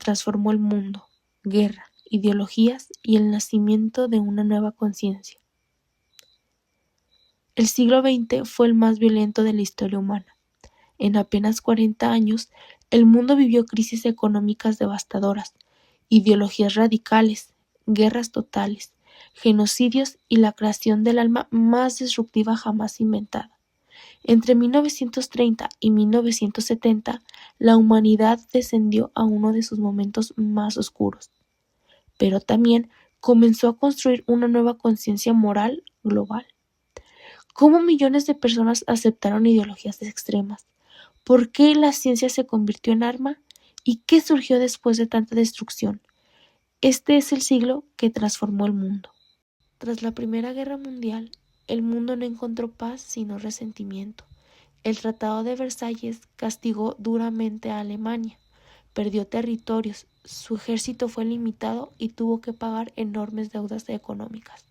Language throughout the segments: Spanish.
transformó el mundo, guerra, ideologías y el nacimiento de una nueva conciencia. El siglo XX fue el más violento de la historia humana. En apenas 40 años, el mundo vivió crisis económicas devastadoras, ideologías radicales, guerras totales, genocidios y la creación del arma más disruptiva jamás inventada. Entre 1930 y 1970, la humanidad descendió a uno de sus momentos más oscuros, pero también comenzó a construir una nueva conciencia moral global. ¿Cómo millones de personas aceptaron ideologías extremas? ¿Por qué la ciencia se convirtió en arma? ¿Y qué surgió después de tanta destrucción? Este es el siglo que transformó el mundo. Tras la Primera Guerra Mundial, el mundo no encontró paz sino resentimiento. El Tratado de Versalles castigó duramente a Alemania, perdió territorios, su ejército fue limitado y tuvo que pagar enormes deudas económicas.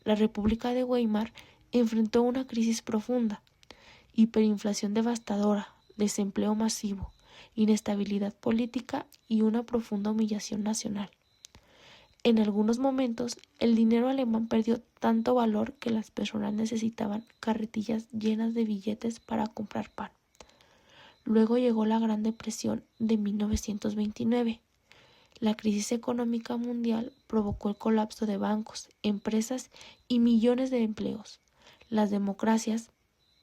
La República de Weimar enfrentó una crisis profunda, hiperinflación devastadora, desempleo masivo, inestabilidad política y una profunda humillación nacional. En algunos momentos, el dinero alemán perdió tanto valor que las personas necesitaban carretillas llenas de billetes para comprar pan. Luego llegó la Gran Depresión de 1929. La crisis económica mundial provocó el colapso de bancos, empresas y millones de empleos. Las democracias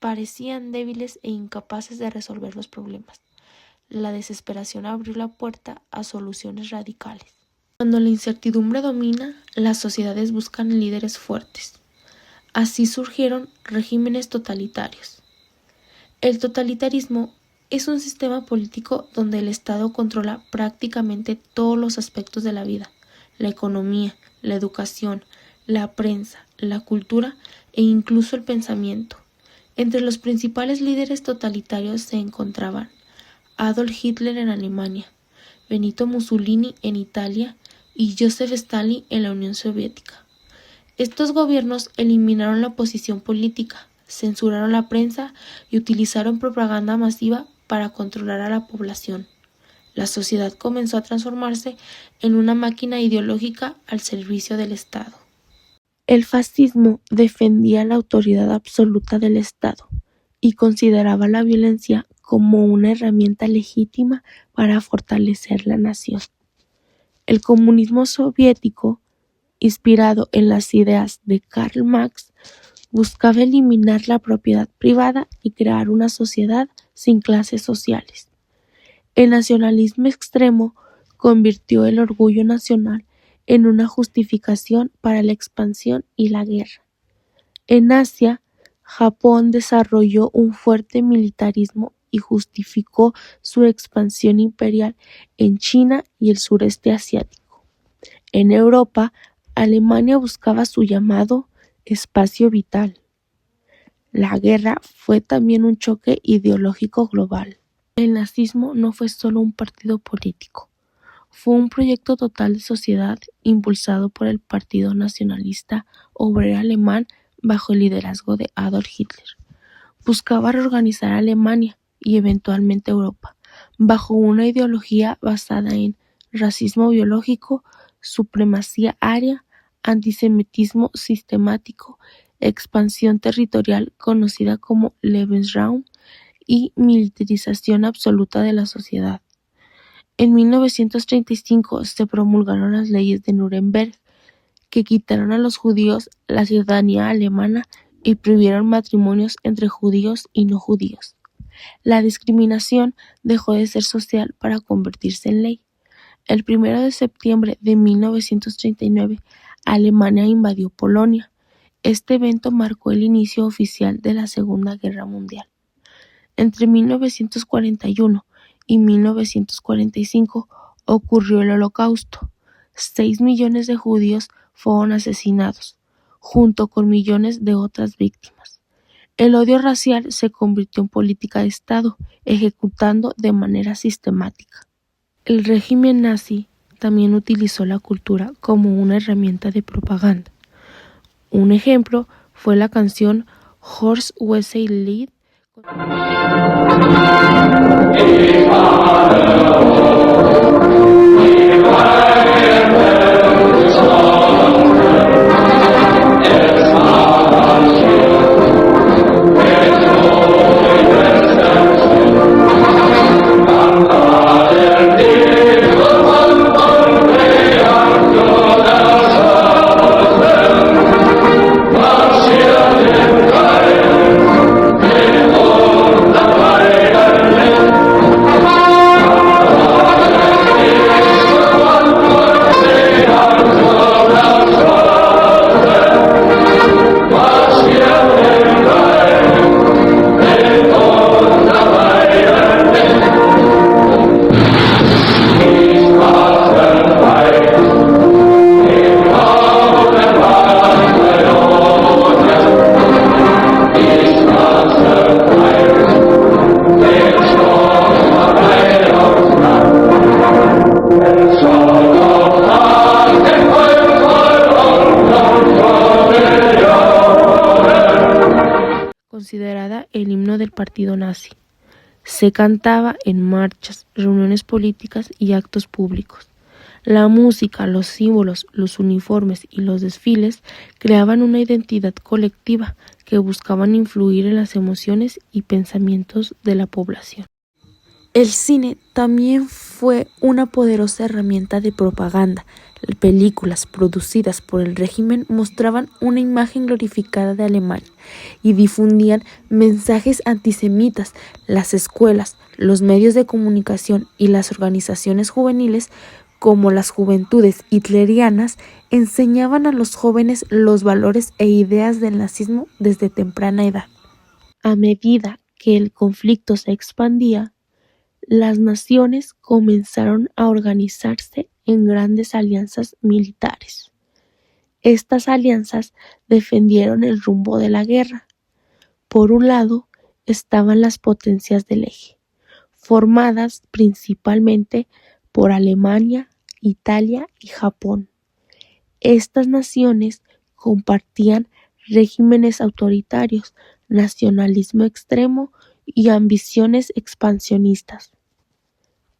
parecían débiles e incapaces de resolver los problemas. La desesperación abrió la puerta a soluciones radicales. Cuando la incertidumbre domina, las sociedades buscan líderes fuertes. Así surgieron regímenes totalitarios. El totalitarismo es un sistema político donde el Estado controla prácticamente todos los aspectos de la vida: la economía, la educación, la prensa, la cultura e incluso el pensamiento. Entre los principales líderes totalitarios se encontraban Adolf Hitler en Alemania, Benito Mussolini en Italia y Joseph Stalin en la Unión Soviética. Estos gobiernos eliminaron la oposición política, censuraron la prensa y utilizaron propaganda masiva para controlar a la población. La sociedad comenzó a transformarse en una máquina ideológica al servicio del Estado. El fascismo defendía la autoridad absoluta del Estado y consideraba la violencia como una herramienta legítima para fortalecer la nación. El comunismo soviético, inspirado en las ideas de Karl Marx, buscaba eliminar la propiedad privada y crear una sociedad sin clases sociales. El nacionalismo extremo convirtió el orgullo nacional en una justificación para la expansión y la guerra. En Asia, Japón desarrolló un fuerte militarismo y justificó su expansión imperial en China y el sureste asiático. En Europa, Alemania buscaba su llamado espacio vital. La guerra fue también un choque ideológico global. El nazismo no fue solo un partido político, fue un proyecto total de sociedad impulsado por el Partido Nacionalista Obrero Alemán bajo el liderazgo de Adolf Hitler. Buscaba reorganizar Alemania y eventualmente Europa, bajo una ideología basada en racismo biológico, supremacía aria, antisemitismo sistemático, expansión territorial conocida como Lebensraum y militarización absoluta de la sociedad. En 1935 se promulgaron las leyes de Nuremberg, que quitaron a los judíos la ciudadanía alemana y prohibieron matrimonios entre judíos y no judíos. La discriminación dejó de ser social para convertirse en ley. El 1 de septiembre de 1939, Alemania invadió Polonia. Este evento marcó el inicio oficial de la Segunda Guerra Mundial. Entre 1941 y 1945 ocurrió el Holocausto. 6 millones de judíos fueron asesinados, junto con millones de otras víctimas. El odio racial se convirtió en política de Estado, ejecutando de manera sistemática. El régimen nazi también utilizó la cultura como una herramienta de propaganda. Un ejemplo fue la canción Horst Wessel Lied, Considerada el himno del partido nazi. Se cantaba en marchas, reuniones políticas y actos públicos. La música, los símbolos, los uniformes y los desfiles creaban una identidad colectiva que buscaban influir en las emociones y pensamientos de la población. El cine también fue una poderosa herramienta de propaganda. Películas producidas por el régimen mostraban una imagen glorificada de Alemania y difundían mensajes antisemitas. Las escuelas, los medios de comunicación y las organizaciones juveniles, como las Juventudes Hitlerianas, enseñaban a los jóvenes los valores e ideas del nazismo desde temprana edad. A medida que el conflicto se expandía, las naciones comenzaron a organizarse en grandes alianzas militares. Estas alianzas defendieron el rumbo de la guerra. Por un lado estaban las potencias del eje, formadas principalmente por Alemania, Italia y Japón. Estas naciones compartían regímenes autoritarios, nacionalismo extremo y ambiciones expansionistas.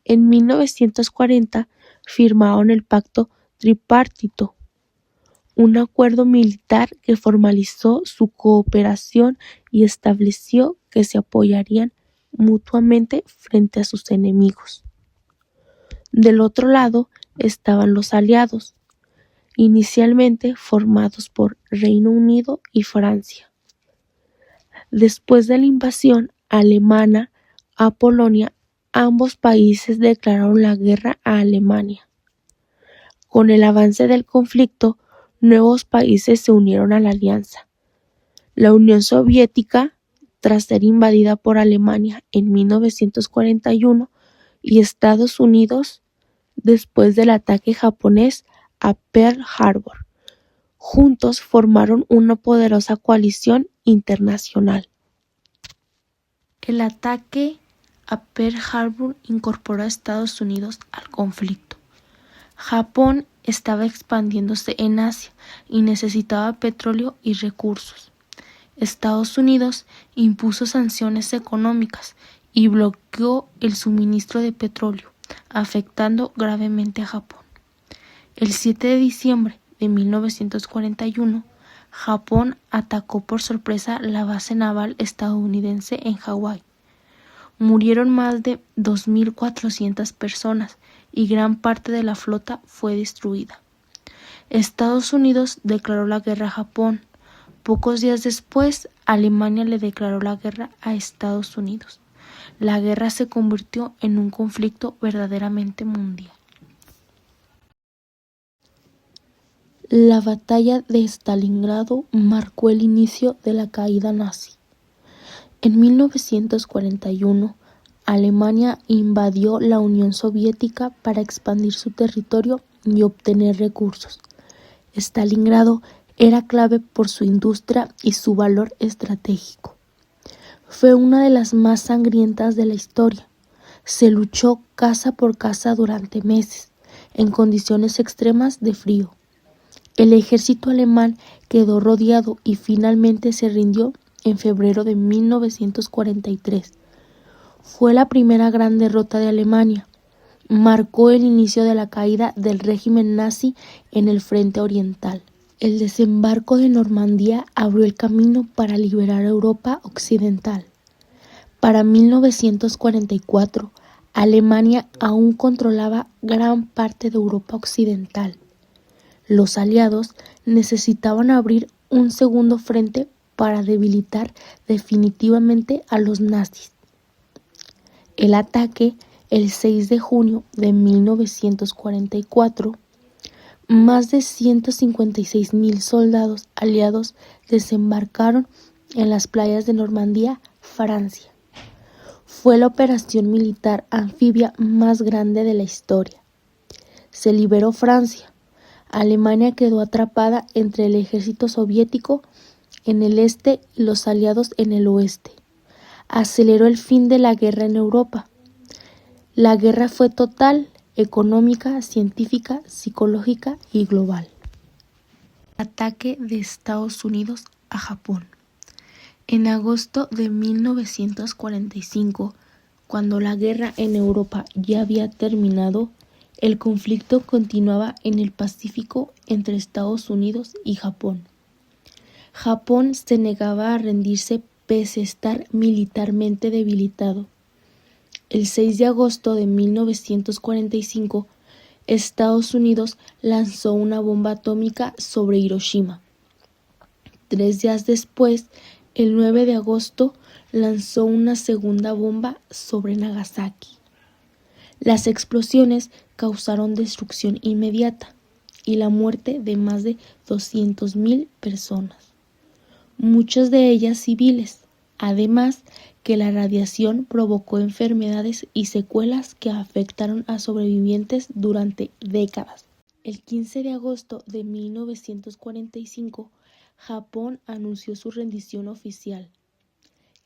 En 1940 firmaron el Pacto Tripartito, un acuerdo militar que formalizó su cooperación y estableció que se apoyarían mutuamente frente a sus enemigos. Del otro lado estaban los aliados, inicialmente formados por Reino Unido y Francia. Después de la invasión alemana a Polonia, ambos países declararon la guerra a Alemania. Con el avance del conflicto, nuevos países se unieron a la alianza. La Unión Soviética, tras ser invadida por Alemania en 1941, y Estados Unidos, después del ataque japonés a Pearl Harbor. Juntos formaron una poderosa coalición internacional. El ataque a Pearl Harbor incorporó a Estados Unidos al conflicto. Japón estaba expandiéndose en Asia y necesitaba petróleo y recursos. Estados Unidos impuso sanciones económicas y bloqueó el suministro de petróleo, afectando gravemente a Japón. El 7 de diciembre de 1941, Japón atacó por sorpresa la base naval estadounidense en Hawái. Murieron más de 2.400 personas y gran parte de la flota fue destruida. Estados Unidos declaró la guerra a Japón. Pocos días después, Alemania le declaró la guerra a Estados Unidos. La guerra se convirtió en un conflicto verdaderamente mundial. La batalla de Stalingrado marcó el inicio de la caída nazi. En 1941, Alemania invadió la Unión Soviética para expandir su territorio y obtener recursos. Stalingrado era clave por su industria y su valor estratégico. Fue una de las más sangrientas de la historia. Se luchó casa por casa durante meses, en condiciones extremas de frío. El ejército alemán quedó rodeado y finalmente se rindió en febrero de 1943. Fue la primera gran derrota de Alemania. Marcó el inicio de la caída del régimen nazi en el frente oriental. El desembarco de Normandía abrió el camino para liberar Europa occidental. Para 1944, Alemania aún controlaba gran parte de Europa occidental. Los aliados necesitaban abrir un segundo frente para debilitar definitivamente a los nazis. El ataque, el 6 de junio de 1944, más de 156,000 soldados aliados desembarcaron en las playas de Normandía, Francia. Fue la operación militar anfibia más grande de la historia. Se liberó Francia. Alemania quedó atrapada entre el ejército soviético en el este y los aliados en el oeste. Aceleró el fin de la guerra en Europa. La guerra fue total, económica, científica, psicológica y global. Ataque de Estados Unidos a Japón. En agosto de 1945, cuando la guerra en Europa ya había terminado, el conflicto continuaba en el Pacífico entre Estados Unidos y Japón. Japón se negaba a rendirse pese a estar militarmente debilitado. El 6 de agosto de 1945, Estados Unidos lanzó una bomba atómica sobre Hiroshima. 3 días después, el 9 de agosto, lanzó una segunda bomba sobre Nagasaki. Las explosiones causaron destrucción inmediata y la muerte de más de 200,000 personas, muchas de ellas civiles, además que la radiación provocó enfermedades y secuelas que afectaron a sobrevivientes durante décadas. El 15 de agosto de 1945, Japón anunció su rendición oficial,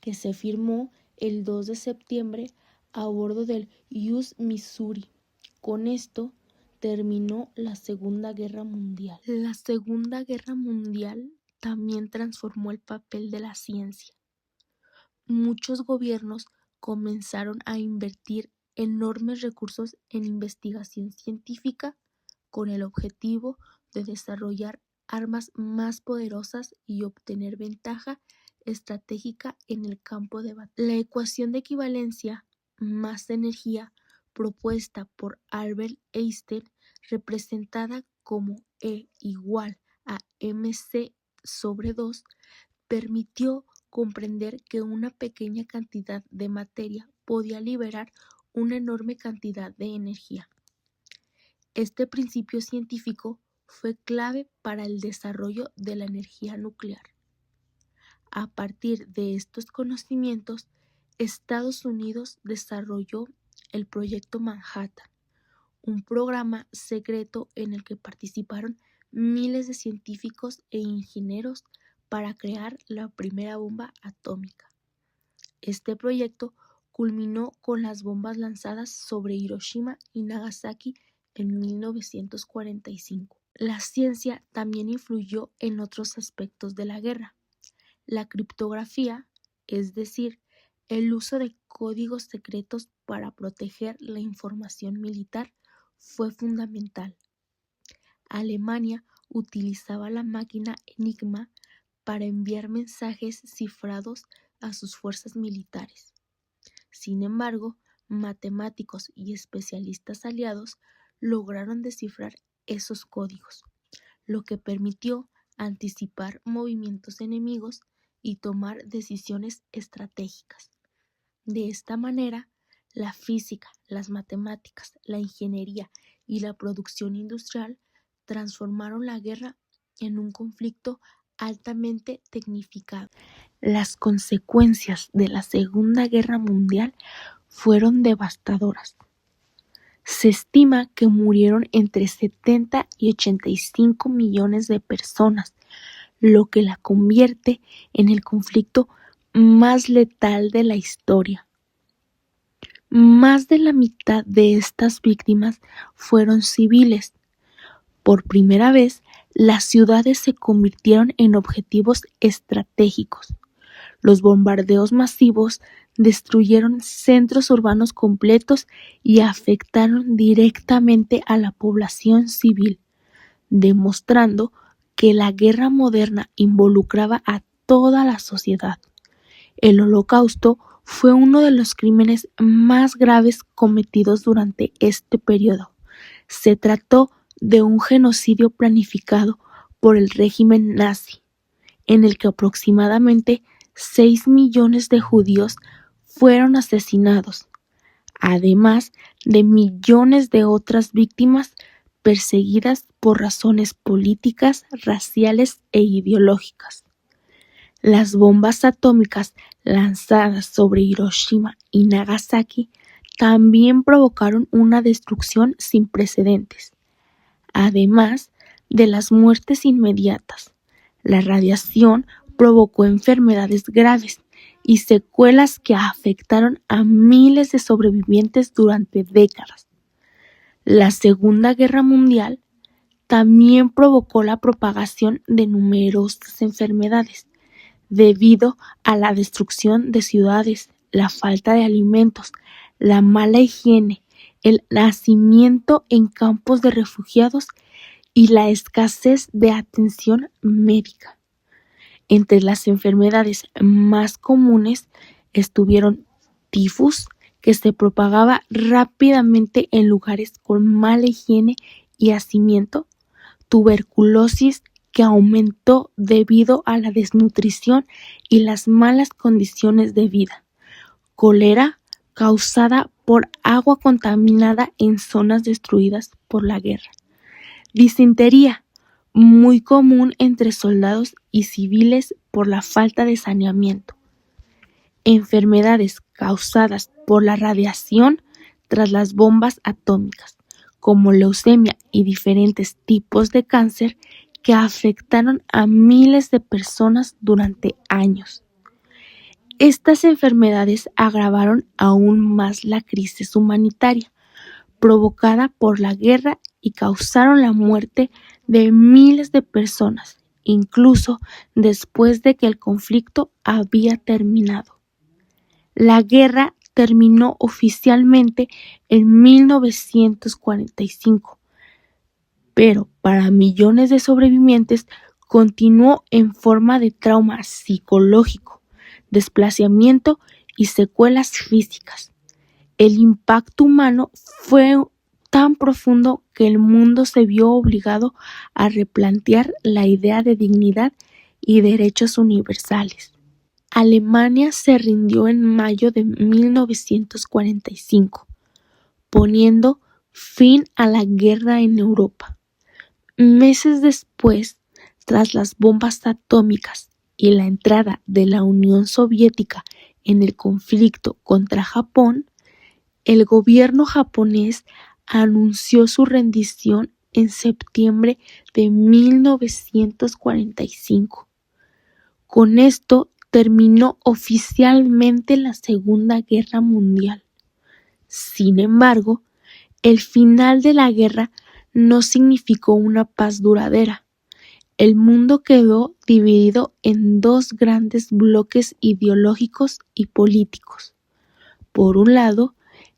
que se firmó el 2 de septiembre a bordo del USS Missouri. Con esto terminó la Segunda Guerra Mundial. La Segunda Guerra Mundial también transformó el papel de la ciencia. Muchos gobiernos comenzaron a invertir enormes recursos en investigación científica con el objetivo de desarrollar armas más poderosas y obtener ventaja estratégica en el campo de batalla. La ecuación de equivalencia masa energía propuesta por Albert Einstein, representada como E igual a mc/2, permitió comprender que una pequeña cantidad de materia podía liberar una enorme cantidad de energía. Este principio científico fue clave para el desarrollo de la energía nuclear. A partir de estos conocimientos, Estados Unidos desarrolló el Proyecto Manhattan, un programa secreto en el que participaron miles de científicos e ingenieros para crear la primera bomba atómica. Este proyecto culminó con las bombas lanzadas sobre Hiroshima y Nagasaki en 1945. La ciencia también influyó en otros aspectos de la guerra. La criptografía, es decir, el uso de códigos secretos para proteger la información militar, fue fundamental. Alemania utilizaba la máquina Enigma para enviar mensajes cifrados a sus fuerzas militares. Sin embargo, matemáticos y especialistas aliados lograron descifrar esos códigos, lo que permitió anticipar movimientos enemigos y tomar decisiones estratégicas. De esta manera, la física, las matemáticas, la ingeniería y la producción industrial transformaron la guerra en un conflicto altamente tecnificado. Las consecuencias de la Segunda Guerra Mundial fueron devastadoras. Se estima que murieron entre 70 y 85 millones de personas, lo que la convierte en el conflicto más letal de la historia. Más de la mitad de estas víctimas fueron civiles. Por primera vez, las ciudades se convirtieron en objetivos estratégicos. Los bombardeos masivos destruyeron centros urbanos completos y afectaron directamente a la población civil, demostrando que la guerra moderna involucraba a toda la sociedad. El Holocausto fue uno de los crímenes más graves cometidos durante este periodo. Se trató de un genocidio planificado por el régimen nazi, en el que aproximadamente 6 millones de judíos fueron asesinados, además de millones de otras víctimas perseguidas por razones políticas, raciales e ideológicas. Las bombas atómicas lanzadas sobre Hiroshima y Nagasaki también provocaron una destrucción sin precedentes. Además de las muertes inmediatas, la radiación provocó enfermedades graves y secuelas que afectaron a miles de sobrevivientes durante décadas. La Segunda Guerra Mundial también provocó la propagación de numerosas enfermedades, debido a la destrucción de ciudades, la falta de alimentos, la mala higiene, el nacimiento en campos de refugiados y la escasez de atención médica. Entre las enfermedades más comunes estuvieron tifus, que se propagaba rápidamente en lugares con mala higiene y hacinamiento, tuberculosis, que aumentó debido a la desnutrición y las malas condiciones de vida, cólera, causada por agua contaminada en zonas destruidas por la guerra, disentería, muy común entre soldados y civiles por la falta de saneamiento, enfermedades causadas por la radiación tras las bombas atómicas, como leucemia y diferentes tipos de cáncer que afectaron a miles de personas durante años. Estas enfermedades agravaron aún más la crisis humanitaria provocada por la guerra y causaron la muerte de miles de personas, incluso después de que el conflicto había terminado. La guerra terminó oficialmente en 1945, pero para millones de sobrevivientes continuó en forma de trauma psicológico, desplazamiento y secuelas físicas. El impacto humano fue tan profundo que el mundo se vio obligado a replantear la idea de dignidad y derechos universales. Alemania se rindió en mayo de 1945, poniendo fin a la guerra en Europa. Meses después, tras las bombas atómicas y la entrada de la Unión Soviética en el conflicto contra Japón, el gobierno japonés anunció su rendición en septiembre de 1945. Con esto terminó oficialmente la Segunda Guerra Mundial. Sin embargo, el final de la guerra no significó una paz duradera. El mundo quedó dividido en dos grandes bloques ideológicos y políticos. Por un lado,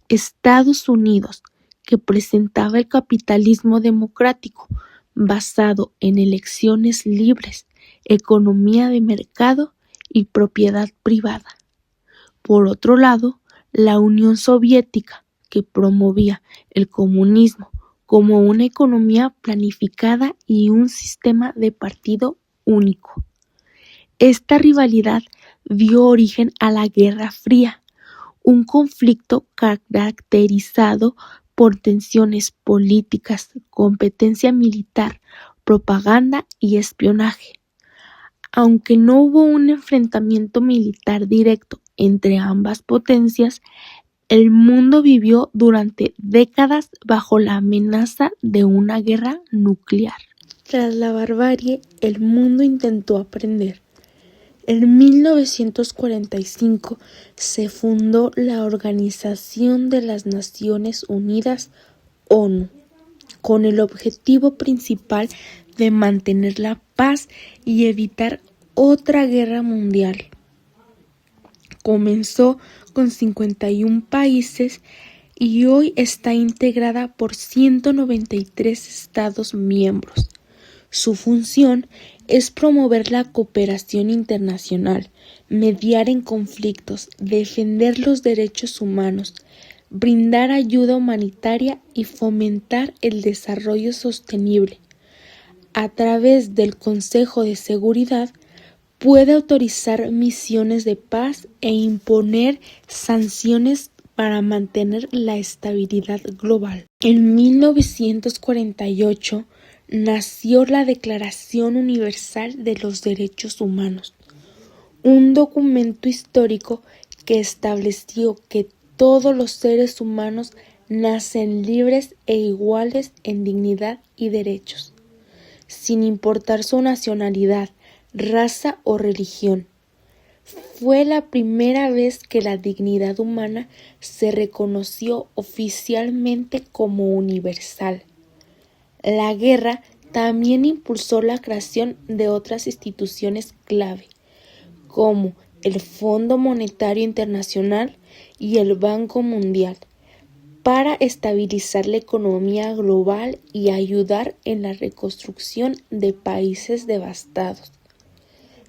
Estados Unidos, que presentaba el capitalismo democrático, basado en elecciones libres, economía de mercado y propiedad privada. Por otro lado, la Unión Soviética, que promovía el comunismo como una economía planificada y un sistema de partido único. Esta rivalidad dio origen a la Guerra Fría, un conflicto caracterizado por tensiones políticas, competencia militar, propaganda y espionaje. Aunque no hubo un enfrentamiento militar directo entre ambas potencias, el mundo vivió durante décadas bajo la amenaza de una guerra nuclear. Tras la barbarie, el mundo intentó aprender. En 1945 se fundó la Organización de las Naciones Unidas, ONU, con el objetivo principal de mantener la paz y evitar otra guerra mundial. Comenzó con 51 países y hoy está integrada por 193 Estados miembros. Su función es promover la cooperación internacional, mediar en conflictos, defender los derechos humanos, brindar ayuda humanitaria y fomentar el desarrollo sostenible. A través del Consejo de Seguridad, puede autorizar misiones de paz e imponer sanciones para mantener la estabilidad global. En 1948 nació la Declaración Universal de los Derechos Humanos, un documento histórico que estableció que todos los seres humanos nacen libres e iguales en dignidad y derechos, sin importar su nacionalidad, raza o religión. Fue la primera vez que la dignidad humana se reconoció oficialmente como universal. La guerra también impulsó la creación de otras instituciones clave, como el Fondo Monetario Internacional y el Banco Mundial, para estabilizar la economía global y ayudar en la reconstrucción de países devastados.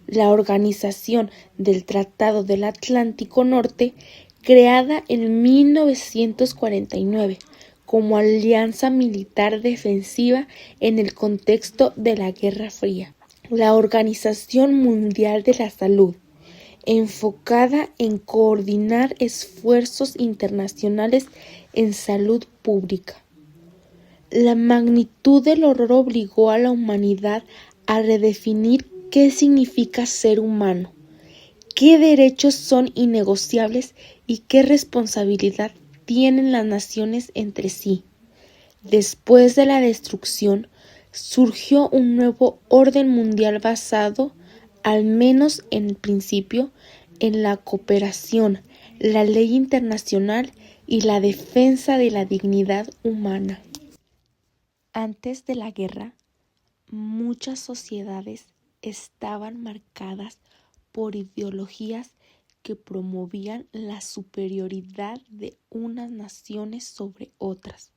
La Organización del Tratado del Atlántico Norte, creada en 1949 como alianza militar defensiva en el contexto de la Guerra Fría. La Organización Mundial de la Salud, enfocada en coordinar esfuerzos internacionales en salud pública. La magnitud del horror obligó a la humanidad a redefinir qué significa ser humano, qué derechos son innegociables y qué responsabilidad tienen las naciones entre sí. Después de la destrucción, surgió un nuevo orden mundial basado, al menos en el principio, en la cooperación, la ley internacional y la defensa de la dignidad humana. Antes de la guerra, muchas sociedades estaban marcadas por ideologías que promovían la superioridad de unas naciones sobre otras.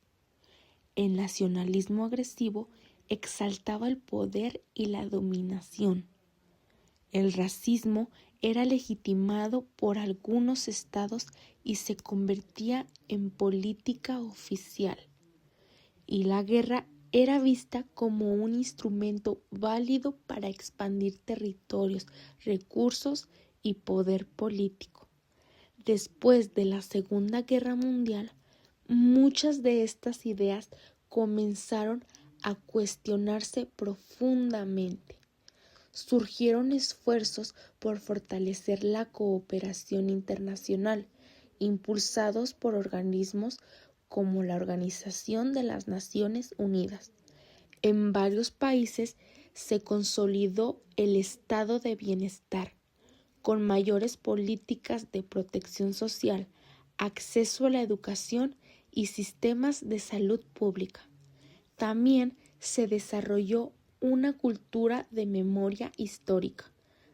El nacionalismo agresivo exaltaba el poder y la dominación. El racismo era legitimado por algunos estados y se convertía en política oficial. Y la guerra era vista como un instrumento válido para expandir territorios, recursos y poder político. Después de la Segunda Guerra Mundial, muchas de estas ideas comenzaron a cuestionarse profundamente. Surgieron esfuerzos por fortalecer la cooperación internacional, impulsados por organismos como la Organización de las Naciones Unidas. En varios países se consolidó el estado de bienestar, con mayores políticas de protección social, acceso a la educación y sistemas de salud pública. También se desarrolló una cultura de memoria histórica,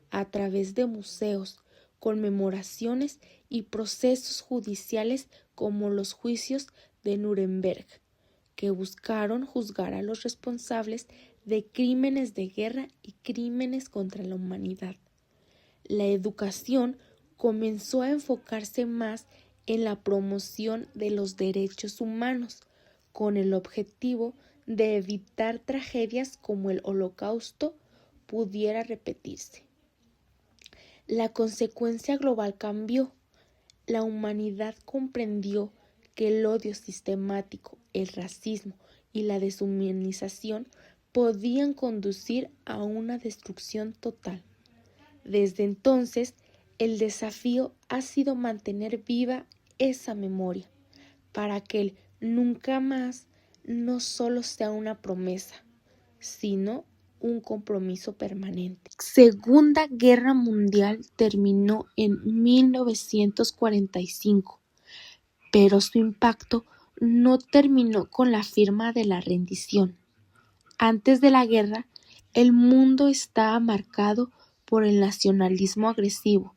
a través de museos, conmemoraciones y procesos judiciales como los juicios de Nuremberg, que buscaron juzgar a los responsables de crímenes de guerra y crímenes contra la humanidad. La educación comenzó a enfocarse más en la promoción de los derechos humanos, con el objetivo de evitar tragedias como el Holocausto pudiera repetirse. La consecuencia global cambió. La humanidad comprendió que el odio sistemático, el racismo y la deshumanización podían conducir a una destrucción total. Desde entonces, el desafío ha sido mantener viva esa memoria, para que el nunca más no solo sea una promesa, sino un compromiso permanente. Segunda Guerra Mundial terminó en 1945, pero su impacto no terminó con la firma de la rendición. Antes de la guerra, el mundo estaba marcado por el nacionalismo agresivo,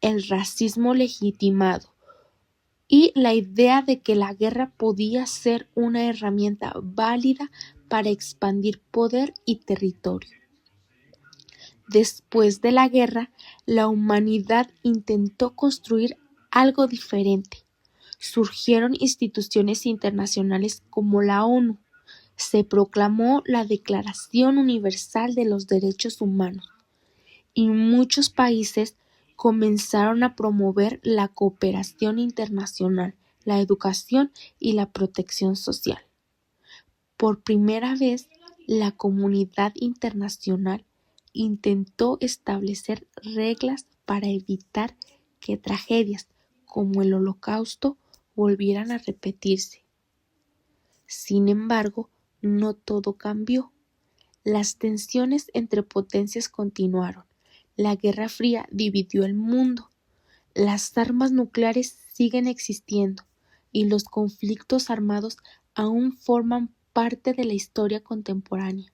el racismo legitimado y la idea de que la guerra podía ser una herramienta válida para expandir poder y territorio. Después de la guerra, la humanidad intentó construir algo diferente. Surgieron instituciones internacionales como la ONU. Se proclamó la Declaración Universal de los Derechos Humanos y muchos países comenzaron a promover la cooperación internacional, la educación y la protección social. Por primera vez, la comunidad internacional intentó establecer reglas para evitar que tragedias como el Holocausto volvieran a repetirse. Sin embargo, no todo cambió. Las tensiones entre potencias continuaron. La Guerra Fría dividió el mundo. Las armas nucleares siguen existiendo y los conflictos armados aún forman parte de la historia contemporánea.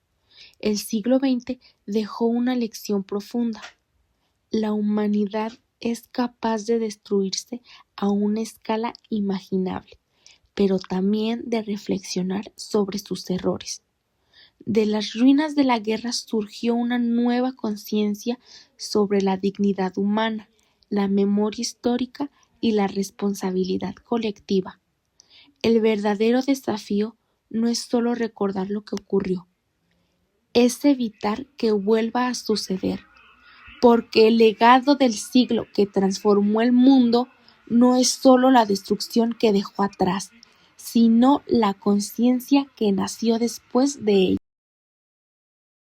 El siglo XX dejó una lección profunda. La humanidad es capaz de destruirse a una escala imaginable, pero también de reflexionar sobre sus errores. De las ruinas de la guerra surgió una nueva conciencia sobre la dignidad humana, la memoria histórica y la responsabilidad colectiva. El verdadero desafío no es solo recordar lo que ocurrió, es evitar que vuelva a suceder, porque el legado del siglo que transformó el mundo no es solo la destrucción que dejó atrás, sino la conciencia que nació después de ella.